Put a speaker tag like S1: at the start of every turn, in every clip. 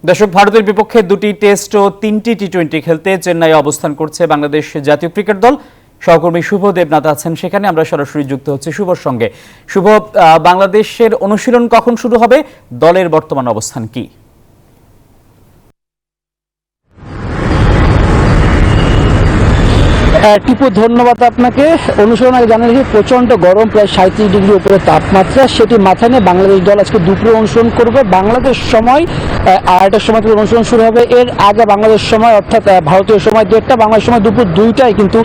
S1: দর্শক, ভারতের বিপক্ষে দুটি টেস্ট ও 3টি টি-20 খেলতে চেন্নাইয়ে অবস্থান করছে বাংলাদেশ জাতীয় ক্রিকেট দল। সহকর্মী শুভ দেবনাথ আছেন সেখানে, আমরা সরাসরি যুক্ত হচ্ছি শুভর সঙ্গে। শুভ, বাংলাদেশের অনুশীলন কখন শুরু হবে, দলের বর্তমান অবস্থান কি?
S2: টিপু, ধন্যবাদ আপনাকে। অনুশীলন আগে জানিয়ে রেখে প্রচণ্ড গরম, প্রায় 37 ডিগ্রি উপরে তাপমাত্রা, সেটি মাথায় নিয়ে বাংলাদেশ দল আজকে দুপুরে অনুশীলন করবে। বাংলাদেশ সময় 8টার সময় থেকে অনুশীলন শুরু হবে। এর আগে বাংলাদেশ সময় অর্থাৎ ভারতীয় সময় 1টা, বাংলাদেশ সময় দুপুর 2টায় কিন্তু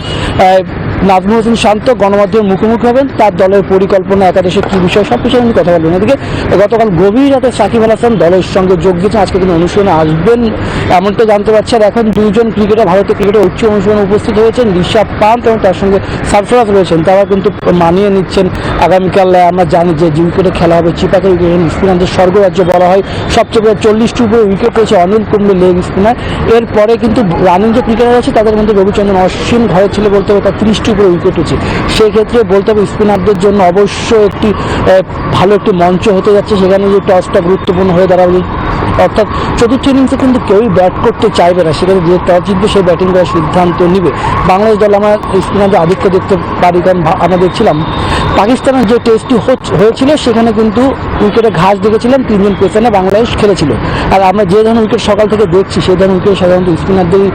S2: নাজমুল হোসেন শান্ত গণমাধ্যমের মুখোমুখি হবেন। তার দলের পরিকল্পনা, একাদশের কী বিষয়, সব কিছু আমি কথা বলবেন। এদিকে গতকাল গভীর রাতে সাকিব আল হাসান দলের সঙ্গে যোগ দিয়েছেন, আজকে কিন্তু অনুশীলনে আসবেন এমনটা জানতে পারছি। আর এখন দুইজন ক্রিকেটার ভারতীয় ক্রিকেটের উচ্চ অনুশীলনে উপস্থিত হয়েছেন, ঋষভ পান্ত এবং তার সঙ্গে সারফরাজ রয়েছেন। তারা কিন্তু মানিয়ে নিচ্ছেন। আগামীকাল আমরা জানি যে উইকেটে খেলা হবে চিপাকে উইকেট, স্পিনারদের স্বর্গরাজ্য বলা হয়। সবচেয়ে বড় 40টি উপরে উইকেট রয়েছে অনিল কুম্বলে লেগ স্পিনার। এরপরে কিন্তু রানিং যে ক্রিকেটার আছে তাদের মধ্যে রবিচন্দ্রন অশ্বিন ঘরে ছিল বলতে হবে, তার 30টি উপরে উইকেট হচ্ছে। সেই ক্ষেত্রে বলতে হবে স্পিনারদের জন্য অবশ্যই একটি ভালো একটি মঞ্চ হতে যাচ্ছে। সেখানে যে টসটা গুরুত্বপূর্ণ হয়ে দাঁড়াবে, অর্থাৎ চতুর্থ ইনিংসে কিন্তু কেউই ব্যাট করতে চাইবে না, সেখানে যে টস জিতবে সেই ব্যাটিং করার সিদ্ধান্ত নিবে। বাংলাদেশ দল আমরা স্পিনারদের আধিক্য দেখতে পারি, কারণ আমরা দেখছিলাম পাকিস্তানের যে টেস্টটি হয়েছিল সেখানে কিন্তু উইকেটে ঘাস দেখেছিলাম, 3জন পেসারে বাংলাদেশ খেলেছিল। আর আমরা যে ধরনের উইকেট সকাল থেকে দেখছি সেই ধরনের উইকেট সাধারণত স্পিনারদেরই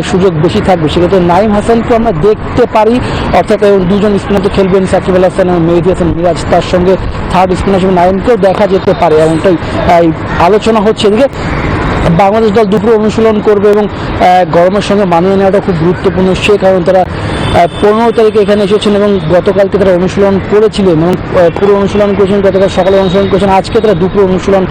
S2: সুযোগ বেশি থাকবে। সেক্ষেত্রে নাইম হাসানকেও আমরা দেখতে পারি, অর্থাৎ দুজন স্পিনার তো খেলবেন, সাকিব আল হাসান এবং মেহেদী হাসান মিরাজ, তার সঙ্গে থার্ড স্পিনার হিসেবে নাইমকেও দেখা যেতে পারে, এমনটাই আলোচনা হচ্ছে। এদিকে বাংলাদেশ দল দুপুরে অনুশীলন করবে এবং গরমের সঙ্গে মানিয়ে নেওয়াটা খুব গুরুত্বপূর্ণ। সে কারণ তারা 15 তারিখে এখানে এসেছেন এবং গতকালকে তারা অনুশীলন করেছিলেন এবং পুরো অনুশীলন করেছেন, গতকাল সকালে অনুশীলন করেছেন, আজকে তারা দুপুরে অনুশীলন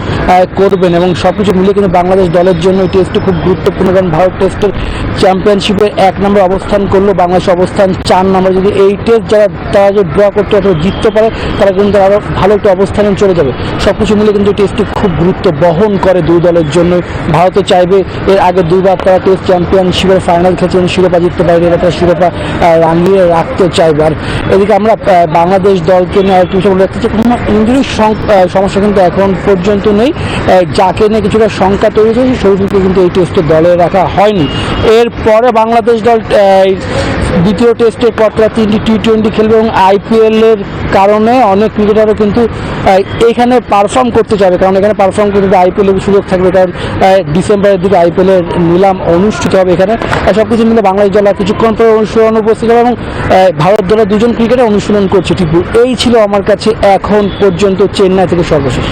S2: করবেন। এবং সব কিছু মিলিয়ে কিন্তু বাংলাদেশ দলের জন্য এই টেস্টটি খুব গুরুত্বপূর্ণ, কারণ ভারত টেস্টের চ্যাম্পিয়নশিপে 1 নম্বর অবস্থান করলো, বাংলাদেশ অবস্থান 4 নম্বর। যদি এই টেস্ট তারা যে ড্র করতে অথবা জিততে পারে, তারা কিন্তু আরও ভালো একটা অবস্থানে চলে যাবে। সব কিছু মিলে কিন্তু টেস্টটি খুব গুরুত্ব বহন করে দুই দলের জন্য। ভারতও চাইবে, এর আগে 2বার তারা টেস্ট চ্যাম্পিয়নশিপের ফাইনাল খেলছেন, শিরোপা জিততে পারে, এবার তারা শিরোপা রাঙিয়ে রাখতে চাইবে। আর এদিকে আমরা বাংলাদেশ দলকে নিয়ে আরেকটু বিষয় বলে রাখতে চাই, কোনো ইঞ্জুরির সমস্যা কিন্তু এখন পর্যন্ত নেই। যাকে নিয়ে কিছুটা শঙ্কা তৈরি হয়েছে শরীফুলকে কিন্তু এই টেস্টে দলে রাখা হয়নি। এরপরে বাংলাদেশ দল দ্বিতীয় টেস্টের পর তারা 3টি টি-20 খেলবে এবং IPL-এর কারণে অনেক ক্রিকেটারও কিন্তু এখানে পারফর্ম করতে চাইবে, কারণ এখানে পারফর্ম করতে IPL-এর সুযোগ থাকবে, কারণ ডিসেম্বরের দিকে IPL-এর নিলাম অনুষ্ঠিত হবে এখানে। সব কিছু মিলে বাংলাদেশ দল কিছুক্ষণ পরে অনুশীলন উপস্থিত হবে এবং ভারত দলের 2জন ক্রিকেটার অনুশীলন করছে। টিপু, এই ছিল আমার কাছে এখন পর্যন্ত চেন্নাই থেকে সর্বশেষ।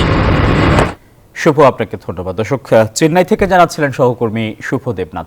S1: শুভ, আপনাকে ধন্যবাদ। দর্শক, চেন্নাই থেকে জানাচ্ছিলেন সহকর্মী শুভ দেবনাথ।